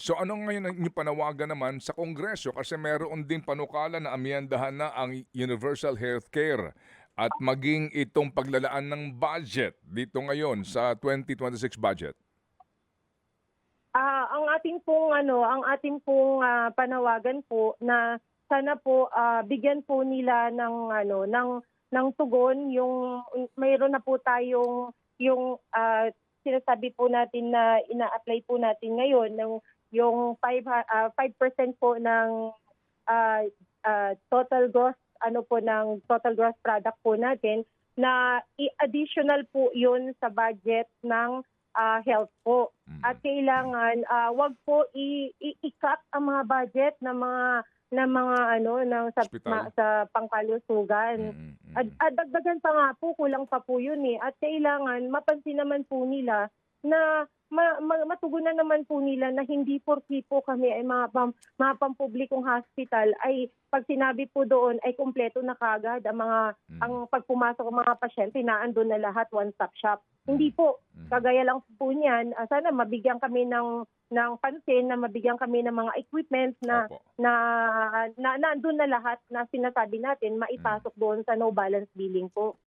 So ano ngayon ang inyong panawagan naman sa Kongreso kasi meron din panukala na amyendahan na ang universal healthcare at maging itong paglalaan ng budget dito ngayon sa 2026 budget? Ang ating pong panawagan po na sana po bigyan po nila ng tugon yung mayroon na po tayong yung sinasabi po natin na ina-apply po natin ngayon ng yung 5% po ng total gross ng total gross product po natin na additional po yun sa budget ng health po. At kailangan wag po i-cut ang mga budget ng Hospital? sa pangkalusugan. At dagdagan pa nga po, kulang pa po yun eh. At kailangan mapansin naman po nila na matugunan naman po nila na hindi porki po kami ay mga pampublikong hospital ay pag sinabi po doon ay kumpleto na kagad ang pagpumasok ng mga pasyente naandun na lahat one-stop shop. Hindi po. Kagaya lang po niyan, sana mabigyan kami ng pansin, na mabigyan kami ng mga equipment na Opo. naandun na lahat na sinasabi natin maipasok doon sa no balance billing po.